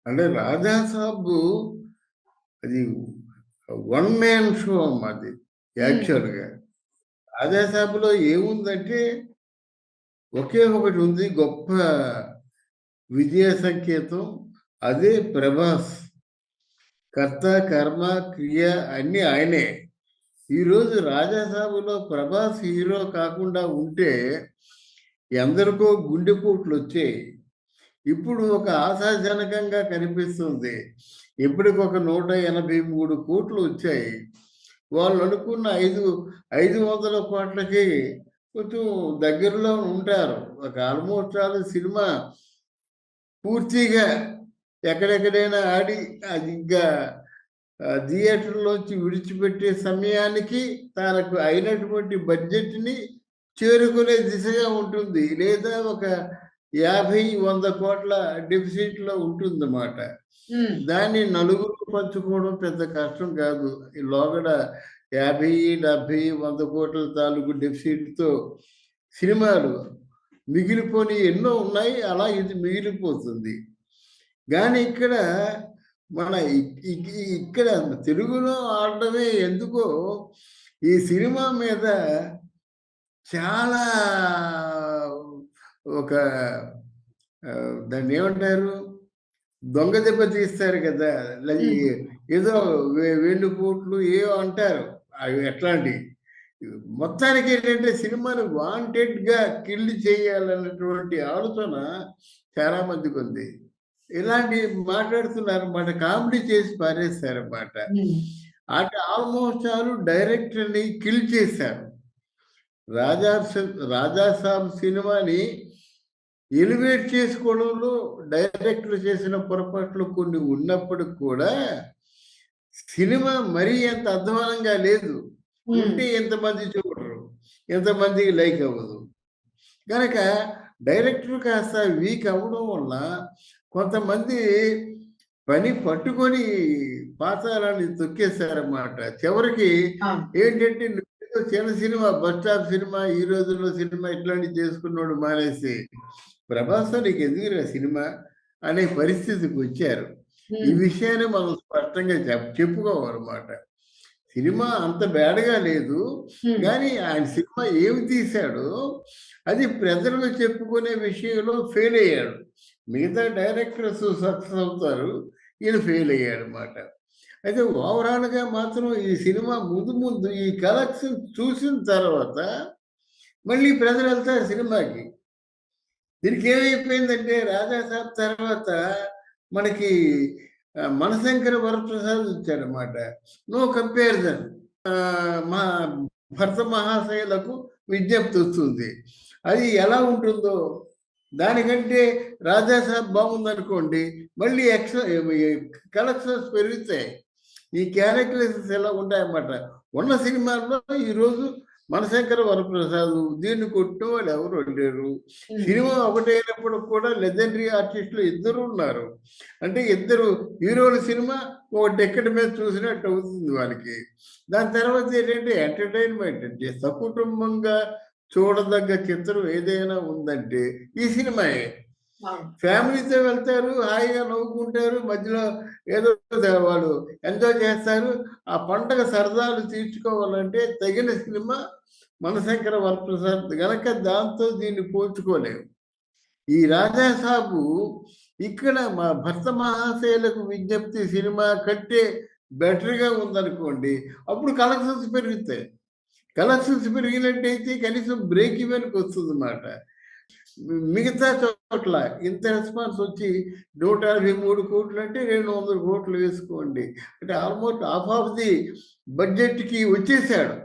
అంటే రాజా సాబు అది one man show అమ్మ అది యాక్చువల్గా. రాజా సాబులో ఏముందంటే ఒకే ఒకటి ఉంది గొప్ప విజయ సంకేతం, అదే ప్రభాస్. కర్త కర్మ క్రియ అన్నీ ఆయనే. ఈరోజు రాజాసాబులో ప్రభాస్ హీరో కాకుండా ఉంటే ఎందరికో గుండెపోట్లు వచ్చాయి. ఇప్పుడు ఒక ఆశాజనకంగా కనిపిస్తుంది. ఇప్పటికొక 183 కోట్లు వచ్చాయి. వాళ్ళు అనుకున్న 500 కోట్లకి కొంచెం దగ్గరలో ఉంటారు. ఒక ఆల్మోస్ట్ ఆల్ సినిమా పూర్తిగా ఎక్కడెక్కడైనా ఆడి అది ఇంకా థియేటర్లోంచి విడిచిపెట్టే సమయానికి తనకు అయినటువంటి బడ్జెట్ని చేరుకునే దిశగా ఉంటుంది, లేదా ఒక 50-100 కోట్ల డెఫిసిట్లో ఉంటుందన్నమాట. దాన్ని నలుగురు పంచుకోవడం పెద్ద కష్టం కాదు. ఈ లోగడ 50, 70, 100 కోట్ల తాలూకు డెఫిసిట్తో సినిమాలు మిగిలిపోని ఎన్నో ఉన్నాయి. అలా ఇది మిగిలిపోతుంది. కానీ ఇక్కడ మన ఇక్కడ తెలుగులో ఆడడమే ఎందుకో ఈ సినిమా మీద చాలా ఒక దాన్ని ఏమంటారు, దొంగ దెబ్బ తీస్తారు కదా, ఏదో వెన్నుపోట్లు ఏవో అంటారు, అవి ఎట్లాంటి మొత్తానికి ఏంటంటే సినిమాను వాంటెడ్గా కిల్ చేయాలన్నటువంటి ఆలోచన చాలా మందికి ఉంది. ఇలాంటి మాట్లాడుతున్నారు అన్నమాట, కామెడీ చేసి పారేస్తారన్నమాట. అంటే ఆల్మోస్ట్ ఆల్ డైరెక్టర్ని కిల్ చేశారు. రాజాసాబ్ సినిమాని ఎలివేట్ చేసుకోవడంలో డైరెక్టర్ చేసిన పొరపాట్లు కొన్ని ఉన్నప్పటికి కూడా సినిమా మరీ ఎంత అధ్వానంగా లేదు. ఉంటే ఎంతమంది చూడరు, ఎంతమందికి లైక్ అవ్వదు. కనుక డైరెక్టర్ కాస్త వీక్ అవ్వడం వల్ల కొంతమంది పని పట్టుకొని పాతాళాన్ని తొక్కేశారన్నమాట. చివరికి ఏంటంటే చిన్న సినిమా, బస్ స్టాప్ సినిమా, ఈ రోజుల్లో సినిమా ఇట్లాంటివి చేసుకున్నాడు మానేసి ప్రభాస్ నీకు ఎదుగురా సినిమా అనే పరిస్థితికి వచ్చారు. ఈ విషయాన్ని మనం స్పష్టంగా చెప్పుకోవాలన్నమాట. సినిమా అంత బ్యాడ్గా లేదు, కానీ ఆయన సినిమా ఏమి తీశాడో అది ప్రజలకు చెప్పుకునే విషయంలో ఫెయిల్ అయ్యాడు. మిగతా డైరెక్టర్స్ సక్సెస్ అవుతారు, ఈయన ఫెయిల్ అయ్యాడు అన్నమాట. అయితే ఓవరాల్గా మాత్రం ఈ సినిమా ముందు ఈ కలెక్షన్ చూసిన తర్వాత మళ్ళీ ప్రజలు వెళ్తారు సినిమాకి. దీనికి ఏమైపోయిందంటే రాజాసాబ్ తర్వాత మనకి మనశంకర వరప్రసాద్ వచ్చాడనమాట. No comparison. మా భర్త మహాశయులకు విజ్ఞప్తి వస్తుంది. అది ఎలా ఉంటుందో దానికంటే రాజాసాబ్ బాగుందనుకోండి, మళ్ళీ కలెక్షన్స్ పెరుగుతాయి. ఈ క్యారెక్టరైజేషన్స్ ఎలా ఉంటాయన్నమాట. ఉన్న సినిమాల్లో ఈరోజు మనశంకర వరప్రసాద్ దీన్ని కొట్టిన వాళ్ళు ఎవరు లేరు. సినిమా ఒకటైనప్పుడు కూడా లెజెండరీ ఆర్టిస్టులు ఇద్దరు ఉన్నారు. అంటే ఇద్దరు హీరోల సినిమా ఒక డెక్కడి మీద చూసినట్టు అవుతుంది వాళ్ళకి. దాని తర్వాత ఏంటంటే ఎంటర్టైన్మెంట్ అంటే సకుటుంబంగా చూడదగ్గ చిత్రం ఏదైనా ఉందంటే ఈ సినిమాయే. ఫ్యామిలీతో వెళ్తారు, హాయిగా నవ్వుకుంటారు, మధ్యలో ఏదో వాళ్ళు ఎంజాయ్ చేస్తారు. ఆ పండగ సరదాలు తీర్చుకోవాలంటే తగిన సినిమా మనశంకర వరప్రసాద్ గనక దాంతో దీన్ని పోల్చుకోలేము. ఈ రాజాసాబు ఇక్కడ మా భర్త మహాశయులకు విజ్ఞప్తి సినిమా కంటే బెటర్గా ఉందనుకోండి, అప్పుడు కలెక్షన్స్ పెరుగుతాయి. కలెక్షన్స్ పెరిగినట్టయితే కనీసం బ్రేక్ ఈవెన్కి వస్తుంది అన్నమాట. మిగతా చోట్ల ఇంత రెస్పాన్స్ వచ్చి 153 కోట్లు అంటే 200 కోట్లు వేసుకోండి, అంటే ఆల్మోస్ట్ హాఫ్ ఆఫ్ ది బడ్జెట్కి వచ్చేసాడు.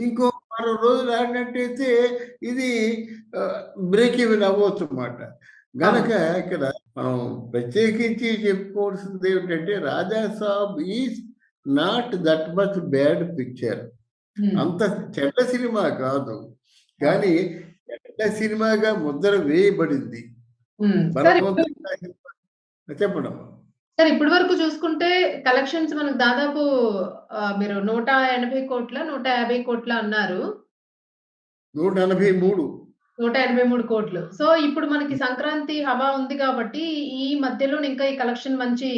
ఇంకో 6 రోజులు ఆడినట్టయితే ఇది బ్రేక్ ఈవెన్ అవ్వచ్చు అన్నమాట. గనక ఇక్కడ మనం ప్రత్యేకించి చెప్పుకోవాల్సింది ఏమిటంటే Raja Saab is not that much bad picture. అంత చెడ్డ సినిమా కాదు, కానీ చెడ్డ సినిమాగా ముద్ర వేయబడింది. చెప్పడం సార్, ఇప్పటి వరకు చూసుకుంటే కలెక్షన్స్ మనకు దాదాపు మీరు 180 కోట్ల 150 కోట్ల అన్నారు. 183 183 కోట్లు. సో, ఇప్పుడు మనకి సంక్రాంతి హవా ఉంది కాబట్టి, ఈ మధ్యలోనే ఇంకా ఈ కలెక్షన్ మంచి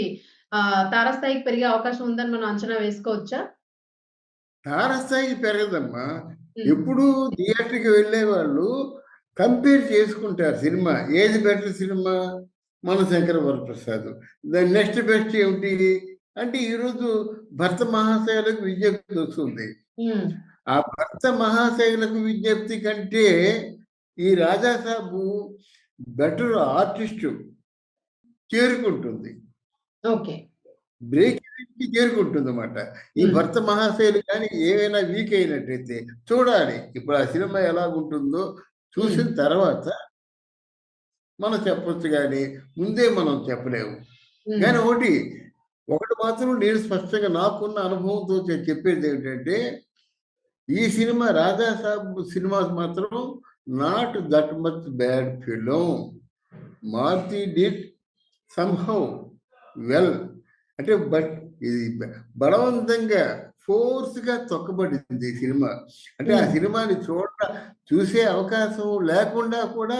తారస్థాయికి పెరిగే అవకాశం ఉందని మనం అంచనా వేసుకోవచ్చా? తారస్థాయికి పెరగదమ్మా. హ్మ్. ఎప్పుడు థియేటర్‌కి వెళ్ళేవాళ్ళు కంపేర్ చేసుకుంటారు సినిమా. ఏది బెటర్ సినిమా? 'మనశంకర వరప్రసాద్.' దాని నెక్స్ట్ బెస్ట్ ఏమిటి? అంటే ఈరోజు భర్త మహాశయులకు విజ్ఞప్తి వస్తుంది. హ్మ్. ఆ భర్త మహాశయులకు విజ్ఞప్తి కంటే ఈ రాజాసాబు బెటర్ ఆర్టిస్టు చేరుకుంటుంది. ఓకే. బ్రేక్ ఈవెన్‌కి చేరుకుంటుందన్నమాట. ఈ హ్మ్. భర్త మహాశయులు కానీ ఏవైనా వీక్ అయినట్టయితే చూడాలి. ఇప్పుడు ఆ సినిమా ఎలాగుంటుందో హ్మ్. చూసిన తర్వాత మనం చెప్పొచ్చు గానీ, ముందే మనం చెప్పలేము. హ్మ్. కానీ ఒకటి మాత్రం నేను స్పష్టంగా నాకున్న అనుభవంతో చెప్పేదేమిటంటే, ఈ సినిమా 'రాజా సాబ్' సినిమా మాత్రం not that much bad film. Maruthi did somehow well. అంటే ఇది బలవంతంగా ఫోర్స్‌గా తొక్కబడింది ఈ సినిమా. అంటే ఆ హ్మ్. సినిమాని చూసే అవకాశం లేకుండా కూడా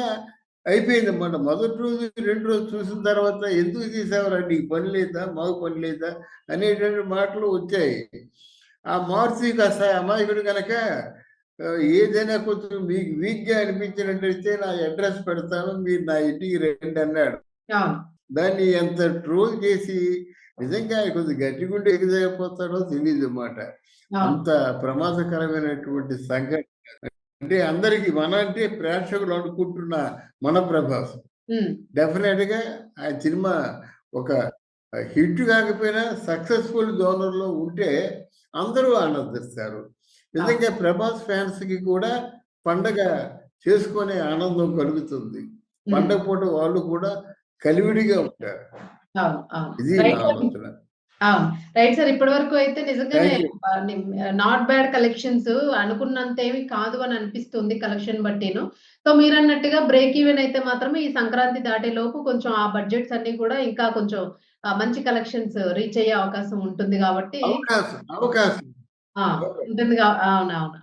అయిపోయిందన్నమాట. మొదటి రోజు, 2 రోజు చూసిన తర్వాత ఎందుకు తీసావురా నీకు పని లేదా? మాకు పని లేదా? అనేటువంటి మాటలు వచ్చాయి. ఆ మారుతి కాస్త అమాయకుడు గనక ఏదైనా కొంచెం మీకు వీక్‌గా అనిపించినట్టయితే నా అడ్రెస్ పెడతాను. మీరు నా ఇంటికి రండి అన్నాడు. అవును. దాన్ని ఎంత ట్రోల్ చేసి నిజంగా కొద్దిగా గట్టిగుండి ఎగజారిపోతాడో తెలీదన్నమాట. అవును. అంత ప్రమాదకరమైనటువంటి సంఘటన. అంటే అందరికి అంటే ప్రేక్షకులు అనుకుంటున్న మన 'ప్రభాస్.' హ్మ్. డెఫినిట్‌గా ఆ సినిమా ఒక హిట్ కాకపోయినా సక్సెస్‌ఫుల్ జోనర్‌లో ఉంటే అందరూ ఆనందిస్తారు. అవును. నిజంగా 'ప్రభాస్' ఫ్యాన్స్‌కి కూడా పండగ చేసుకునే ఆనందం కలుగుతుంది. హ్మ్. పండగ పూట వాళ్ళు కూడా కలివిడిగా ఉంటారు. అవును. అవును. ఇది నా రైట్ సార్. ఆలోచన. అవును. Right sir. ఇప్పటి వరకు అయితే నిజంగానే thank you. Not bad collections అనుకున్నంతేమి కాదు అని అనిపిస్తుంది కలెక్షన్ బట్టిను. సో, మీరన్నట్టుగా బ్రేక్ ఈవెన్ అయితే మాత్రం ఈ సంక్రాంతి దాటేలోపు కొంచెం ఆ బడ్జెట్స్ అన్నీ కూడా ఇంకా కొంచెం మంచి కలెక్షన్స్ రీచ్ అయ్యే అవకాశం ఉంటుంది గాబట్టి అవకాశం. ఆ! ఉంటుంది. అవునవును.